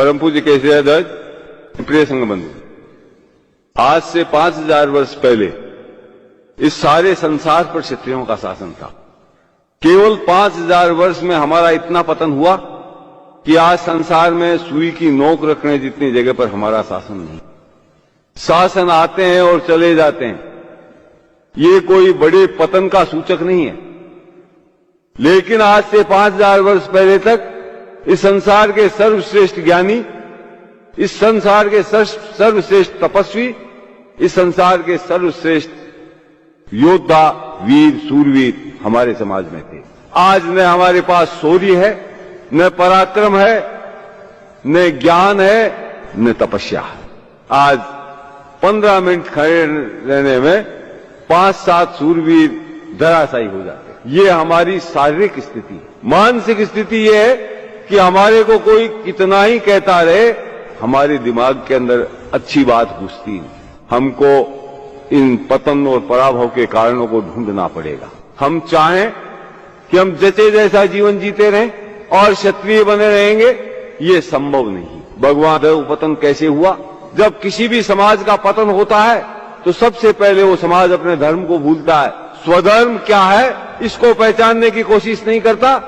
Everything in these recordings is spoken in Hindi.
परम पूज्य केशवाचार्य प्रिय संघ बंधु, आज से 5000 वर्ष पहले इस सारे संसार पर क्षत्रियों का शासन था। केवल 5000 वर्ष में हमारा इतना पतन हुआ कि आज संसार में सुई की नोक रखने जितनी जगह पर हमारा शासन नहीं। शासन आते हैं और चले जाते हैं, ये कोई बड़े पतन का सूचक नहीं है। लेकिन आज से 5000 वर्ष पहले तक इस संसार के सर्वश्रेष्ठ ज्ञानी, इस संसार के सर्वश्रेष्ठ तपस्वी, इस संसार के सर्वश्रेष्ठ योद्धा, वीर, सूरवीर हमारे समाज में थे। आज न हमारे पास शौर्य है, न पराक्रम है, न ज्ञान है, न तपस्या है। आज 15 मिनट खड़े रहने में 5-7 सूरवीर धराशायी हो जाते हैं। ये हमारी शारीरिक स्थिति है। मानसिक स्थिति ये है कि हमारे को कोई कितना ही कहता रहे, हमारे दिमाग के अंदर अच्छी बात घुसती नहीं। हमको इन पतन और पराभव के कारणों को ढूंढना पड़ेगा। हम चाहें कि हम जैसे जैसा जीवन जीते रहें और क्षत्रिय बने रहेंगे, ये संभव नहीं। भगवान देव पतन कैसे हुआ? जब किसी भी समाज का पतन होता है तो सबसे पहले वो समाज अपने धर्म को भूलता है। स्वधर्म क्या है इसको पहचानने की कोशिश नहीं करता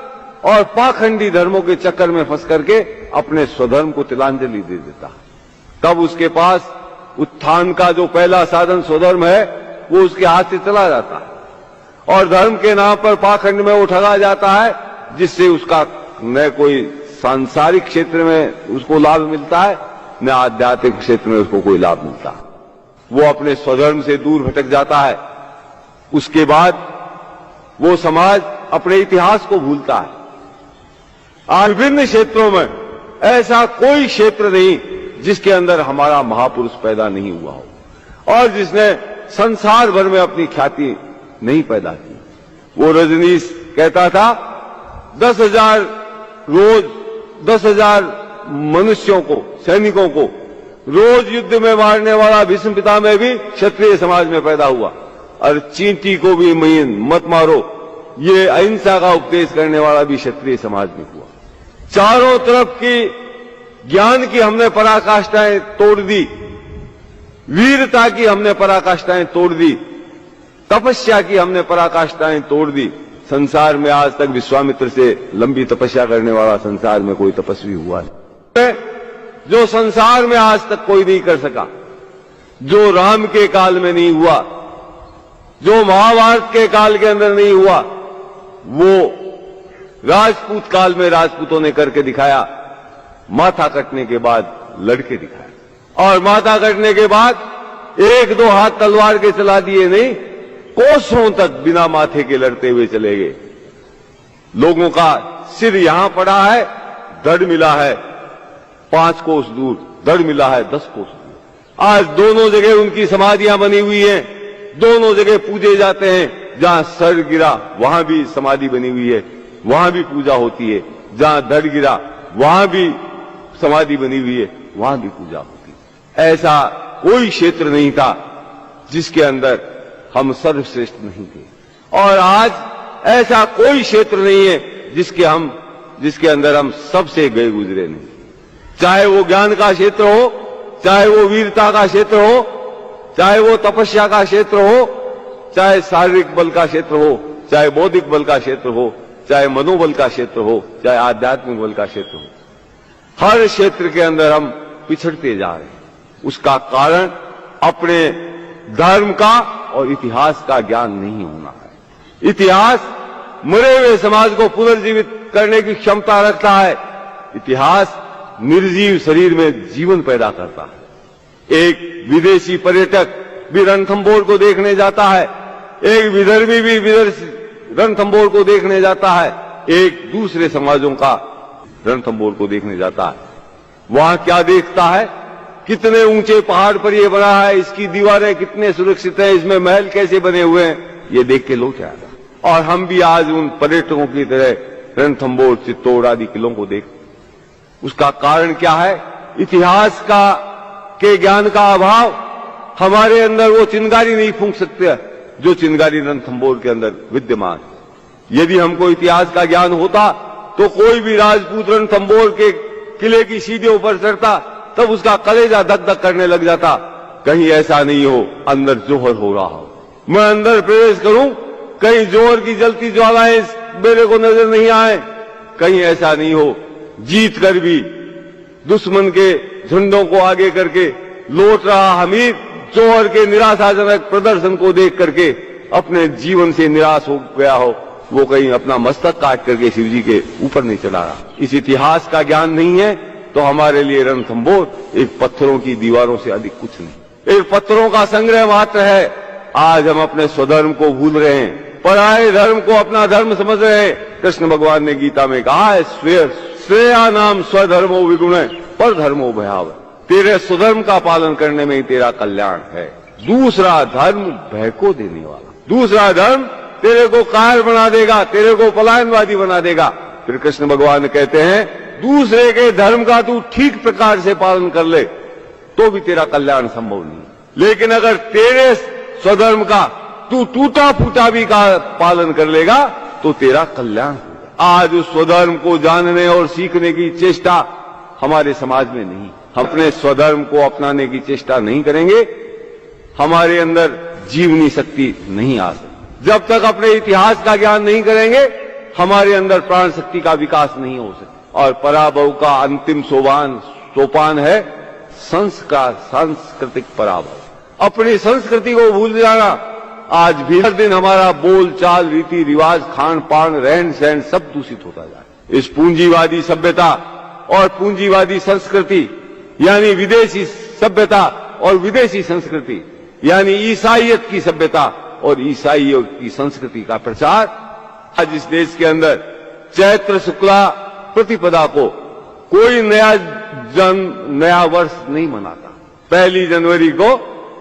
और पाखंडी धर्मों के चक्कर में फंस करके अपने स्वधर्म को तिलांजलि दे देता। तब उसके पास उत्थान का जो पहला साधन स्वधर्म है वो उसके हाथ से चला जाता है और धर्म के नाम पर पाखंड में वो ठगा जाता है, जिससे उसका न कोई सांसारिक क्षेत्र में उसको लाभ मिलता है, न आध्यात्मिक क्षेत्र में उसको कोई लाभ मिलता है। वो अपने स्वधर्म से दूर भटक जाता है। उसके बाद वो समाज अपने इतिहास को भूलता है। आज विभिन्न क्षेत्रों में ऐसा कोई क्षेत्र नहीं जिसके अंदर हमारा महापुरुष पैदा नहीं हुआ हो और जिसने संसार भर में अपनी ख्याति नहीं पैदा की। वो रजनीश कहता था 10,000 रोज 10,000 मनुष्यों को, सैनिकों को रोज युद्ध में मारने वाला भीष्म पितामह भी क्षत्रिय समाज में पैदा हुआ। और चींटी को भी मत मारो, ये अहिंसा का उपदेश करने वाला भी क्षत्रिय समाज में हुआ। चारों तरफ की ज्ञान की हमने पराकाष्ठाएं तोड़ दी, वीरता की हमने पराकाष्ठाएं तोड़ दी, तपस्या की हमने पराकाष्ठाएं तोड़ दी। संसार में आज तक विश्वामित्र से लंबी तपस्या करने वाला संसार में कोई तपस्वी हुआ नहीं, जो संसार में आज तक कोई नहीं कर सका, जो राम के काल में नहीं हुआ, जो महाभारत के काल के अंदर नहीं हुआ, वो राजपूत काल में राजपूतों ने करके दिखाया। माथा कटने के बाद लड़के दिखाया और माथा कटने के बाद 1-2 हाथ तलवार के चला दिए नहीं, कोसों तक बिना माथे के लड़ते हुए चले गए। लोगों का सिर यहां पड़ा है, धड़ मिला है 5 कोस दूर, धड़ मिला है 10 कोस दूर। आज दोनों जगह उनकी समाधियां बनी हुई हैं, दोनों जगह पूजे जाते हैं। जहां सर गिरा वहां भी समाधि बनी हुई है, वहां भी पूजा होती है। जहां धड़ गिरा वहां भी समाधि बनी हुई है, वहां भी पूजा होती है। ऐसा कोई क्षेत्र नहीं था जिसके अंदर हम सर्वश्रेष्ठ नहीं थे और आज ऐसा कोई क्षेत्र नहीं है जिसके अंदर हम सबसे गए गुजरे नहीं। चाहे वो ज्ञान का क्षेत्र हो, चाहे वो वीरता का क्षेत्र हो, चाहे वो तपस्या का क्षेत्र हो, चाहे शारीरिक बल का क्षेत्र हो, चाहे बौद्धिक बल का क्षेत्र हो, चाहे मनोबल का क्षेत्र हो, चाहे आध्यात्मिक बल का क्षेत्र हो, हर क्षेत्र के अंदर हम पिछड़ते जा रहे हैं। उसका कारण अपने धर्म का और इतिहास का ज्ञान नहीं होना है। इतिहास मरे हुए समाज को पुनर्जीवित करने की क्षमता रखता है। इतिहास निर्जीव शरीर में जीवन पैदा करता है। एक विदेशी पर्यटक भी रणथंभौर को देखने जाता है, एक विदर्भी भी रणथंभौर को देखने जाता है, एक दूसरे समाजों का रणथंभौर को देखने जाता है। वहां क्या देखता है? कितने ऊंचे पहाड़ पर यह बना है, इसकी दीवारें कितने सुरक्षित हैं, इसमें महल कैसे बने हुए हैं, ये देख के लोग आएगा। और हम भी आज उन पर्यटकों की तरह रणथंभौर, चित्तौड़ आदि किलों को देख। उसका कारण क्या है? इतिहास के ज्ञान का अभाव। हमारे अंदर वो चिंगारी नहीं फूंक सकते जो चिंगारी रणथंभौर के अंदर विद्यमान। यदि हमको इतिहास का ज्ञान होता तो कोई भी राजपूत रणथंभौर किले की सीढ़ियों पर चढ़ता तब उसका कलेजा धक धक करने लग जाता, कहीं ऐसा नहीं हो अंदर जोहर हो रहा हो। मैं अंदर प्रवेश करूं, कहीं जोहर की जलती ज्वालाएं मेरे को नजर नहीं आए, कहीं ऐसा नहीं हो जीत कर भी दुश्मन के झंडों को आगे करके लौट रहा हमीर जोहर के निराशाजनक प्रदर्शन को देख करके अपने जीवन से निराश हो गया हो, वो कहीं अपना मस्तक काट करके शिव जी के ऊपर नहीं चला रहा। इस इतिहास का ज्ञान नहीं है तो हमारे लिए रणथंभौर एक पत्थरों की दीवारों से अधिक कुछ नहीं, एक पत्थरों का संग्रह मात्र है। आज हम अपने स्वधर्म को भूल रहे हैं, पराये धर्म को अपना धर्म समझ रहे हैं। कृष्ण भगवान ने गीता में कहा है, श्रेया नाम स्वधर्मो विगुण पर धर्मो भयावह। तेरे स्वधर्म का पालन करने में ही तेरा कल्याण है। दूसरा धर्म भय को देने वाला, दूसरा धर्म तेरे को कायर बना देगा, तेरे को पलायनवादी बना देगा। फिर कृष्ण भगवान कहते हैं, दूसरे के धर्म का तू ठीक प्रकार से पालन कर ले तो भी तेरा कल्याण संभव नहीं, लेकिन अगर तेरे स्वधर्म का तू टूटा फूटा भी का पालन कर लेगा तो तेरा कल्याण होगा। आज उस स्वधर्म को जानने और सीखने की चेष्टा हमारे समाज में नहीं। हम अपने स्वधर्म को अपनाने की चेष्टा नहीं करेंगे, हमारे अंदर जीवनी शक्ति नहीं आ सकती। जब तक अपने इतिहास का ज्ञान नहीं करेंगे, हमारे अंदर प्राण शक्ति का विकास नहीं हो सकता। और पराभव का अंतिम सोपान है सांस्कृतिक पराभव, अपनी संस्कृति को भूल जाना। आज भी हर दिन हमारा बोल चाल, रीति रिवाज, खान पान, रहन सहन सब दूषित होता जा रहा है। इस पूंजीवादी सभ्यता और पूंजीवादी संस्कृति यानी विदेशी सभ्यता और विदेशी संस्कृति यानी ईसाइयत की सभ्यता और ईसाइयों की संस्कृति का प्रचार आज इस देश के अंदर चैत्र शुक्ला प्रतिपदा को कोई नया वर्ष नहीं मनाता। 1 जनवरी को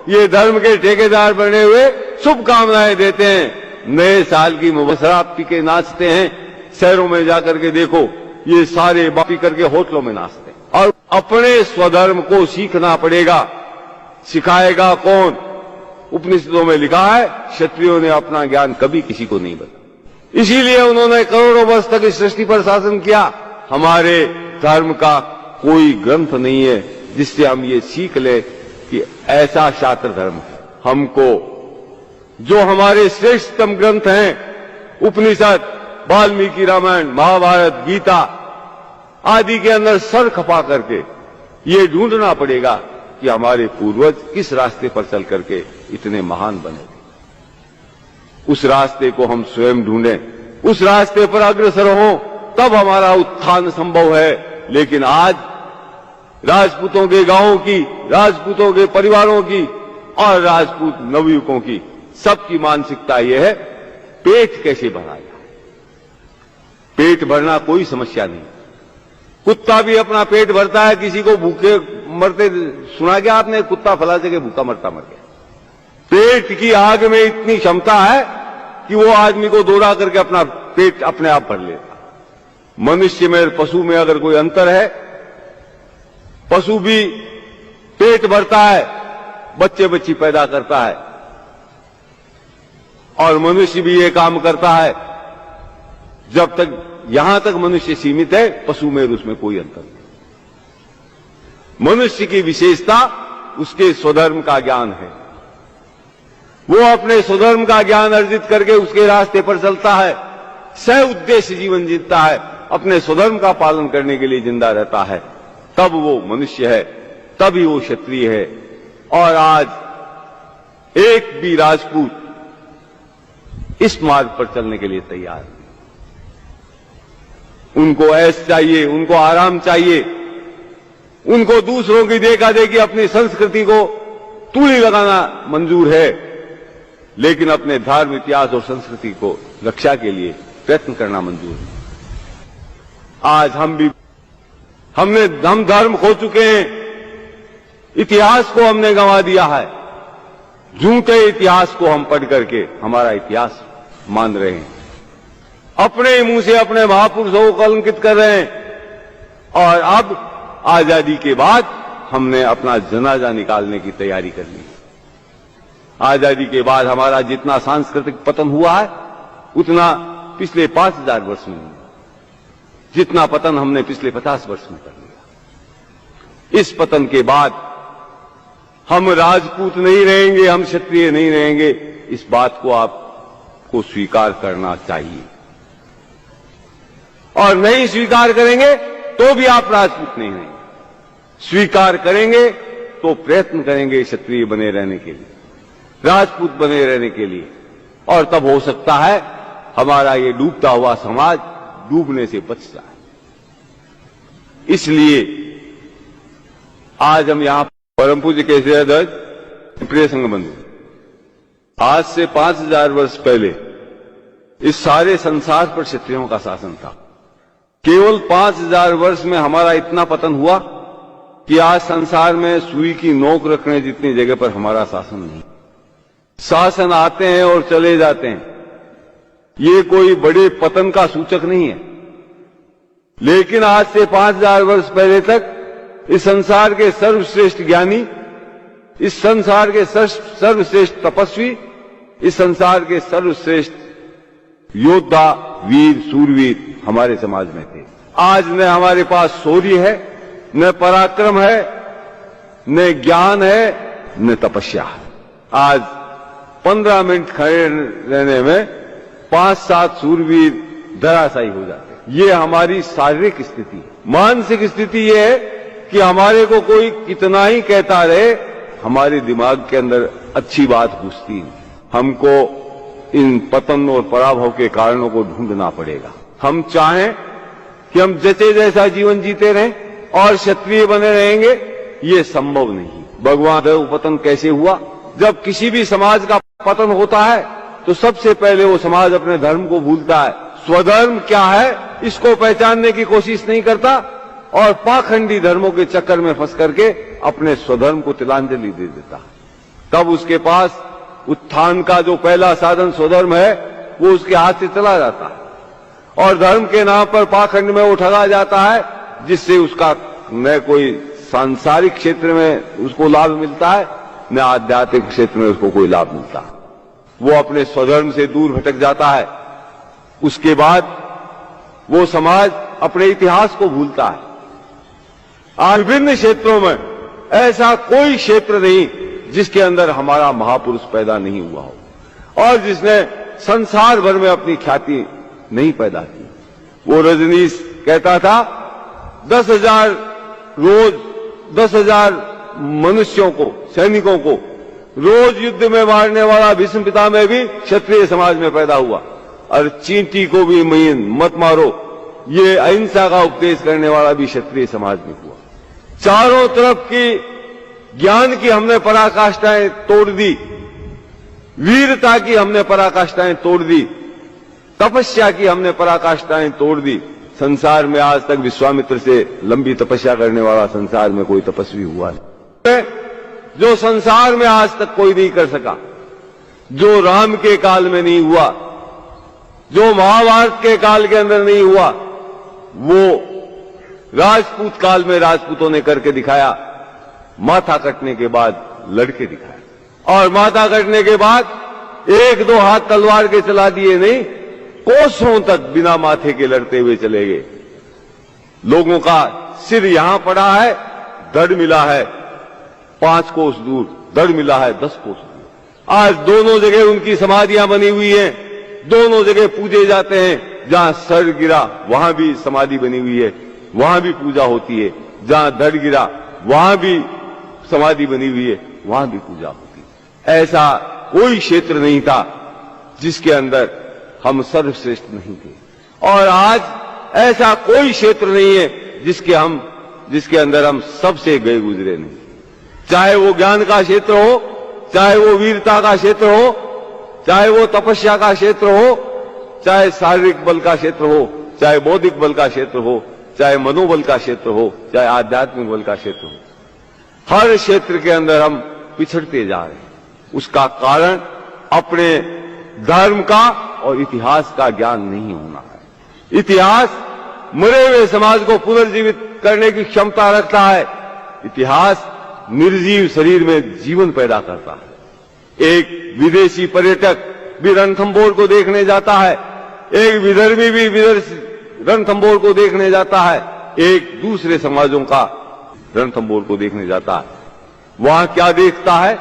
ये धर्म के ठेकेदार बने हुए शुभकामनाएं देते हैं, नए साल की शराब पी के नाचते हैं। शहरों में जाकर के देखो, ये सारे पी करके होटलों में नाचते हैं। और अपने स्वधर्म को सीखना पड़ेगा। सिखाएगा कौन? उपनिषदों में लिखा है, क्षत्रियों ने अपना ज्ञान कभी किसी को नहीं बताया, इसीलिए उन्होंने करोड़ों वर्ष तक इस सृष्टि पर शासन किया। हमारे धर्म का कोई ग्रंथ नहीं है जिससे हम ये सीख ले कि ऐसा शास्त्र धर्म है। हमको जो हमारे श्रेष्ठतम ग्रंथ हैं, उपनिषद, वाल्मीकि रामायण, महाभारत, गीता आदि के अंदर सर खपा करके ये ढूंढना पड़ेगा कि हमारे पूर्वज किस रास्ते पर चल करके इतने महान बने। उस रास्ते को हम स्वयं ढूंढें, उस रास्ते पर अग्रसर हों, तब हमारा उत्थान संभव है। लेकिन आज राजपूतों के गांवों की, राजपूतों के परिवारों की और राजपूत नवयुवकों की सबकी मानसिकता यह है, पेट कैसे भरा जाए। पेट भरना कोई समस्या नहीं, कुत्ता भी अपना पेट भरता है। किसी को भूखे मरते सुना क्या आपने? कुत्ता फला जगह भूखा मरता मर गया। पेट की आग में इतनी क्षमता है कि वो आदमी को दौड़ा करके अपना पेट अपने आप भर लेता। मनुष्य में और पशु में अगर कोई अंतर है, पशु भी पेट भरता है, बच्चे बच्ची पैदा करता है, और मनुष्य भी ये काम करता है। जब तक यहां तक मनुष्य सीमित है, पशु में और उसमें कोई अंतर नहीं। मनुष्य की विशेषता उसके स्वधर्म का ज्ञान है। वो अपने स्वधर्म का ज्ञान अर्जित करके उसके रास्ते पर चलता है, सह उद्देश्य जीवन जीता है, अपने स्वधर्म का पालन करने के लिए जिंदा रहता है, तब वो मनुष्य है, तभी वो क्षत्रिय है। और आज एक भी राजपूत इस मार्ग पर चलने के लिए तैयार नहीं। उनको ऐश चाहिए, उनको आराम चाहिए, उनको दूसरों की देखा देखी अपनी संस्कृति को तूली लगाना मंजूर है, लेकिन अपने धर्म, इतिहास और संस्कृति को रक्षा के लिए प्रयत्न करना मंजूर है। आज हम धर्म खो चुके हैं, इतिहास को हमने गंवा दिया है। झूठे इतिहास को हम पढ़ करके हमारा इतिहास मान रहे हैं, अपने मुंह से अपने महापुरुषों को कलंकित कर रहे हैं। और अब आजादी के बाद हमने अपना जनाजा निकालने की तैयारी कर ली। आजादी के बाद हमारा जितना सांस्कृतिक पतन हुआ है, उतना पिछले 5000 वर्ष में नहीं, जितना पतन हमने पिछले 50 वर्ष में कर लिया। इस पतन के बाद हम राजपूत नहीं रहेंगे, हम क्षत्रिय नहीं रहेंगे, इस बात को आपको स्वीकार करना चाहिए। और नहीं स्वीकार करेंगे तो भी आप राजपूत नहीं रहेंगे। स्वीकार करेंगे तो प्रयत्न करेंगे क्षत्रिय बने रहने के लिए, राजपूत बने रहने के लिए, और तब हो सकता है हमारा ये डूबता हुआ समाज डूबने से बच जाए। इसलिए आज हम यहां परम पूज्य केशरी प्रिय संघ बंधु, आज से 5000 वर्ष पहले इस सारे संसार पर क्षत्रियों का शासन था। केवल 5000 वर्ष में हमारा इतना पतन हुआ कि आज संसार में सुई की नोक रखने जितनी जगह पर हमारा शासन नहीं। शासन आते हैं और चले जाते हैं, ये कोई बड़े पतन का सूचक नहीं है। लेकिन आज से 5000 वर्ष पहले तक इस संसार के सर्वश्रेष्ठ ज्ञानी, इस संसार के सर्वश्रेष्ठ तपस्वी, इस संसार के सर्वश्रेष्ठ योद्धा, वीर, सूरवीर हमारे समाज में थे। आज न हमारे पास शौर्य है, न पराक्रम है, न ज्ञान है, न तपस्या है। आज 15 मिनट खड़े रहने में 5-7 सूरवीर धराशायी हो जाते हैं। ये हमारी शारीरिक स्थिति है। मानसिक स्थिति ये है कि हमारे को कोई कितना ही कहता रहे, हमारे दिमाग के अंदर अच्छी बात घुसती नहीं। हमको इन पतन और पराभव के कारणों को ढूंढना पड़ेगा। हम चाहें कि हम जैसे जैसा जीवन जीते रहें और क्षत्रिय बने रहेंगे, ये संभव नहीं। भगवान देव पतन कैसे हुआ? जब किसी भी समाज का पतन होता है तो सबसे पहले वो समाज अपने धर्म को भूलता है, स्वधर्म क्या है इसको पहचानने की कोशिश नहीं करता और पाखंडी धर्मों के चक्कर में फंस करके अपने स्वधर्म को तिलांजलि दे देता है। तब उसके पास उत्थान का जो पहला साधन स्वधर्म है वो उसके हाथ से चला जाता है और धर्म के नाम पर पाखंड में वो ठगा जाता है, जिससे उसका न कोई सांसारिक क्षेत्र में उसको लाभ मिलता है, न आध्यात्मिक क्षेत्र में उसको कोई लाभ मिलता है। वो अपने स्वधर्म से दूर भटक जाता है। उसके बाद वो समाज अपने इतिहास को भूलता है। आज विभिन्न क्षेत्रों में ऐसा कोई क्षेत्र नहीं जिसके अंदर हमारा महापुरुष पैदा नहीं हुआ हो और जिसने संसार भर में अपनी ख्याति नहीं पैदा की। वो रजनीश कहता था 10,000 रोज 10,000 मनुष्यों को, सैनिकों को रोज युद्ध में मारने वाला भीष्म पितामह भी क्षत्रिय समाज में पैदा हुआ और चींटी को भी मत मारो, ये अहिंसा का उपदेश करने वाला भी क्षत्रिय समाज में हुआ। चारों तरफ की ज्ञान की हमने पराकाष्ठाएं तोड़ दी, वीरता की हमने पराकाष्ठाएं तोड़ दी, तपस्या की हमने पराकाष्ठाएं तोड़ दी। संसार में आज तक विश्वामित्र से लंबी तपस्या करने वाला संसार में कोई तपस्वी हुआ नहीं, जो संसार में आज तक कोई नहीं कर सका, जो राम के काल में नहीं हुआ, जो महाभारत के काल के अंदर नहीं हुआ, वो राजपूत काल में राजपूतों ने करके दिखाया। माथा कटने के बाद लड़के दिखाया और माथा कटने के बाद 1-2 हाथ तलवार के चला दिए नहीं, कोसों तक बिना माथे के लड़ते हुए चले गए। लोगों का सिर यहां पड़ा है, धड़ मिला है 5 कोस दूर, धड़ मिला है 10 कोस दूर। आज दोनों जगह उनकी समाधियां बनी हुई हैं, दोनों जगह पूजे जाते हैं। जहां सर गिरा वहां भी समाधि बनी हुई है, वहां भी पूजा होती है। जहां धड़ गिरा वहां भी समाधि बनी हुई है, वहां भी पूजा होती है। ऐसा कोई क्षेत्र नहीं था जिसके अंदर हम सर्वश्रेष्ठ नहीं थे और आज ऐसा कोई क्षेत्र नहीं है जिसके अंदर हम सबसे गए गुजरे नहीं। चाहे वो ज्ञान का क्षेत्र हो, चाहे वो वीरता का क्षेत्र हो, चाहे वो तपस्या का क्षेत्र हो, चाहे शारीरिक बल का क्षेत्र हो, चाहे बौद्धिक बल का क्षेत्र हो, चाहे मनोबल का क्षेत्र हो, चाहे आध्यात्मिक बल का क्षेत्र हो, हर क्षेत्र के अंदर हम पिछड़ते जा रहे हैं। उसका कारण अपने धर्म का और इतिहास का ज्ञान नहीं होना है। इतिहास मरे हुए समाज को पुनर्जीवित करने की क्षमता रखता है। इतिहास निर्जीव शरीर में जीवन पैदा करता है। एक विदेशी पर्यटक भी रणथंभौर को देखने जाता है, एक विदर्भी भी रणथंभौर को देखने जाता है। एक दूसरे समाजों का रणथंभौर को देखने जाता है, वहां क्या देखता है?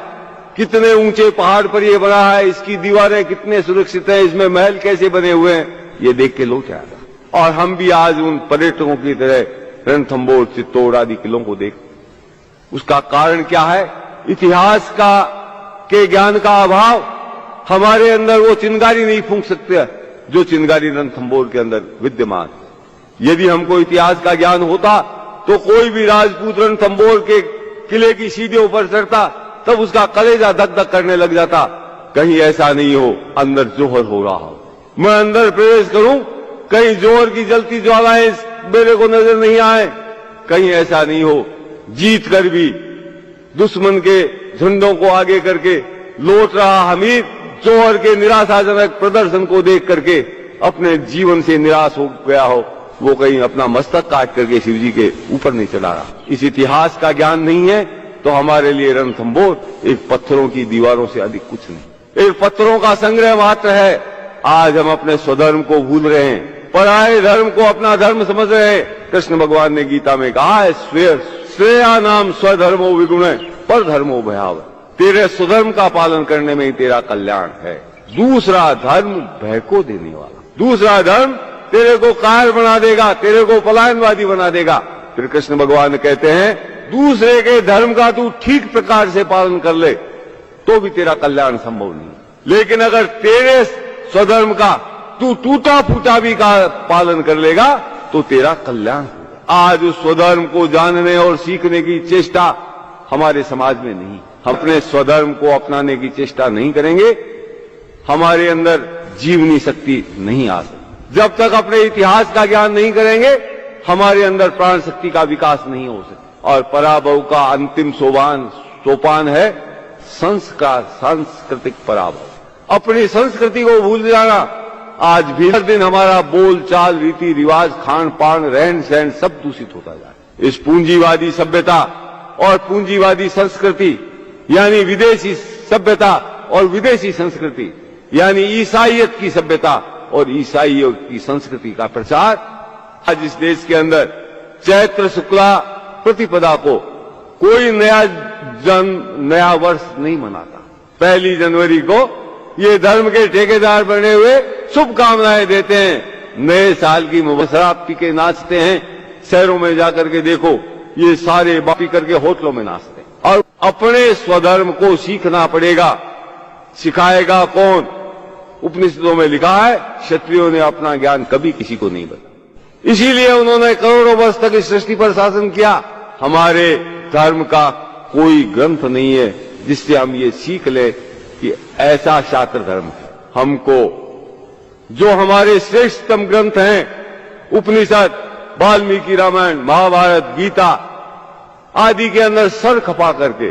कितने ऊंचे पहाड़ पर यह बना है, इसकी दीवारें कितने सुरक्षित हैं, इसमें महल कैसे बने हुए हैं, ये देख के लोग जाएगा। और हम भी आज उन पर्यटकों की तरह रणथंभौर, चित्तौड़ आदि किलों को देख, उसका कारण क्या है? इतिहास के ज्ञान का अभाव। हमारे अंदर वो चिंगारी नहीं फूंक सकते जो चिंगारी रणथंभौर के अंदर विद्यमान। यदि हमको इतिहास का ज्ञान होता तो कोई भी राजपूत रणथंभौर के किले की सीढ़ियों पर चढ़ता, तब उसका कलेजा धक धक करने लग जाता। कहीं ऐसा नहीं हो अंदर जोहर हो रहा हो, मैं अंदर प्रवेश करूं, कहीं जोहर की जलती ज्वालाएं मेरे को नजर नहीं आए, कहीं ऐसा नहीं हो जीत कर भी दुश्मन के झंडों को आगे करके लौट रहा हमीर जोहर के निराशाजनक प्रदर्शन को देख करके अपने जीवन से निराश हो गया हो, वो कहीं अपना मस्तक काट करके शिव जी के ऊपर नहीं चला रहा। इस इतिहास का ज्ञान नहीं है तो हमारे लिए रणथंभौर एक पत्थरों की दीवारों से अधिक कुछ नहीं, एक पत्थरों का संग्रह मात्र है। आज हम अपने स्वधर्म को भूल रहे हैं, पराये धर्म को अपना धर्म समझ रहे हैं। कृष्ण भगवान ने गीता में कहा है, श्रेया नाम स्वधर्मो विगुण पर धर्मो भयाव। तेरे स्वधर्म का पालन करने में ही तेरा कल्याण है। दूसरा धर्म भय को देने वाला, दूसरा धर्म तेरे को कायर बना देगा, तेरे को पलायनवादी बना देगा। फिर कृष्ण भगवान कहते हैं, दूसरे के धर्म का तू ठीक प्रकार से पालन कर ले तो भी तेरा कल्याण संभव नहीं, लेकिन अगर तेरे स्वधर्म का तू टूटा फूटा भी का पालन कर लेगा तो तेरा कल्याण होगा। आज उस स्वधर्म को जानने और सीखने की चेष्टा हमारे समाज में नहीं। हम अपने स्वधर्म को अपनाने की चेष्टा नहीं करेंगे, हमारे अंदर जीवनी शक्ति नहीं आ सकती। जब तक अपने इतिहास का ज्ञान नहीं करेंगे, हमारे अंदर प्राण शक्ति का विकास नहीं हो सकता। और पराभव का अंतिम सोपान है संस्कार, सांस्कृतिक पराभव। अपनी संस्कृति को भूल जाना। आज भी हर दिन हमारा बोल चाल, रीति रिवाज, खान पान, रहन सहन सब दूषित होता जा रहा है। इस पूंजीवादी सभ्यता और पूंजीवादी संस्कृति यानी विदेशी सभ्यता और विदेशी संस्कृति यानी ईसाइयत की सभ्यता और ईसाइयों की संस्कृति का प्रचार आज इस देश के अंदर चैत्र शुक्ला प्रतिपदा को कोई नया वर्ष नहीं मनाता। 1 जनवरी को ये धर्म के ठेकेदार बने हुए शुभकामनाएं देते हैं, नए साल की शराब पी के नाचते हैं। शहरों में जाकर के देखो, ये सारे पी करके होटलों में नाचते हैं। और अपने स्वधर्म को सीखना पड़ेगा। सिखाएगा कौन? उपनिषदों में लिखा है, क्षत्रियों ने अपना ज्ञान कभी किसी को नहीं बताया, इसीलिए उन्होंने करोड़ों वर्ष तक इस सृष्टि पर शासन किया। हमारे धर्म का कोई ग्रंथ नहीं है जिससे हम ये सीख ले कि ऐसा शास्त्र धर्म है। हमको जो हमारे श्रेष्ठतम ग्रंथ हैं, उपनिषद, वाल्मीकि रामायण, महाभारत, गीता आदि के अंदर सर खपा करके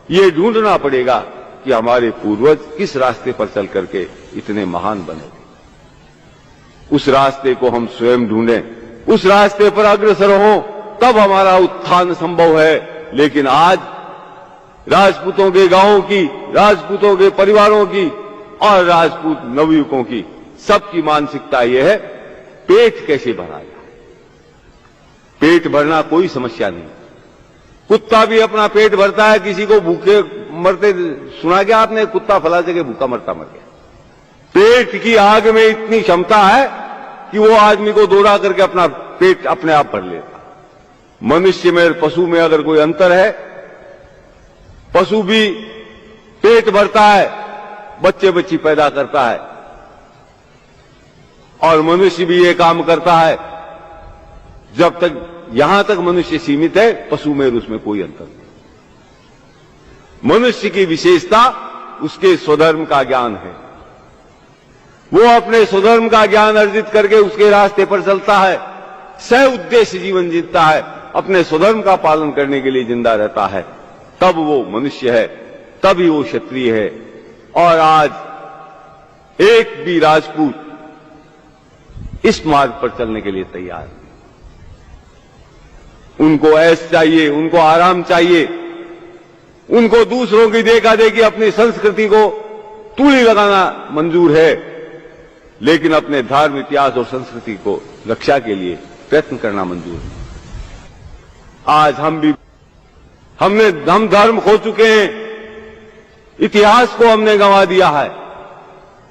ये ढूंढना पड़ेगा कि हमारे पूर्वज किस रास्ते पर चल करके इतने महान बने थे। उस रास्ते को हम स्वयं ढूंढें, उस रास्ते पर अग्रसर हों, तब हमारा उत्थान संभव है। लेकिन आज राजपूतों के गांवों की, राजपूतों के परिवारों की और राजपूत नवयुवकों की सबकी मानसिकता यह है, पेट कैसे भरा जाए। पेट भरना कोई समस्या नहीं, कुत्ता भी अपना पेट भरता है। किसी को भूखे मरते सुना क्या आपने? कुत्ता फला जगह भूखा मरता मर गया। पेट की आग में इतनी क्षमता है कि वो आदमी को दौड़ा करके अपना पेट अपने आप भर लेता। मनुष्य में और पशु में अगर कोई अंतर है, पशु भी पेट भरता है, बच्चे बच्ची पैदा करता है, और मनुष्य भी ये काम करता है। जब तक यहां तक मनुष्य सीमित है, पशु में और उसमें कोई अंतर नहीं। मनुष्य की विशेषता उसके स्वधर्म का ज्ञान है। वो अपने स्वधर्म का ज्ञान अर्जित करके उसके रास्ते पर चलता है, सह उद्देश्य जीवन जीता है, अपने स्वधर्म का पालन करने के लिए जिंदा रहता है, तब वो मनुष्य है, तभी वो क्षत्रिय है। और आज एक भी राजपूत इस मार्ग पर चलने के लिए तैयार है। उनको ऐश चाहिए, उनको आराम चाहिए, उनको दूसरों की देखा देखी अपनी संस्कृति को तूली लगाना मंजूर है, लेकिन अपने धर्म, इतिहास और संस्कृति को रक्षा के लिए प्रयत्न करना मंजूर है। आज हम भी हम धर्म खो चुके हैं, इतिहास को हमने गंवा दिया है।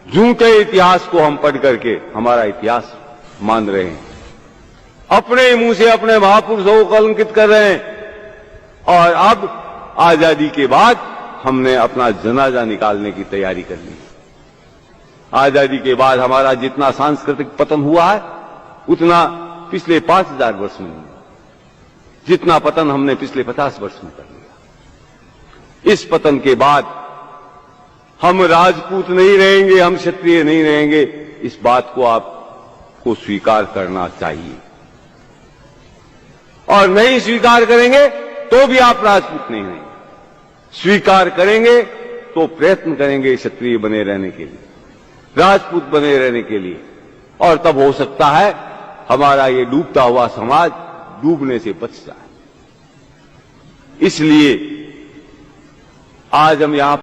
झूठे इतिहास को हम पढ़ करके हमारा इतिहास मान रहे हैं, अपने मुंह से अपने महापुरुषों को कलंकित कर रहे हैं। और अब आजादी के बाद हमने अपना जनाजा निकालने की तैयारी कर ली। आजादी के बाद हमारा जितना सांस्कृतिक पतन हुआ है उतना पिछले 5000 वर्ष में नहीं, जितना पतन हमने पिछले 50 वर्ष में कर लिया। इस पतन के बाद हम राजपूत नहीं रहेंगे, हम क्षत्रिय नहीं रहेंगे, इस बात को आपको स्वीकार करना चाहिए। और नहीं स्वीकार करेंगे तो भी आप राजपूत नहीं रहेंगे। स्वीकार करेंगे तो प्रयत्न करेंगे क्षत्रिय बने रहने के लिए, राजपूत बने रहने के लिए, और तब हो सकता है हमारा ये डूबता हुआ समाज डूबने से बच जाए। इसलिए आज हम यहां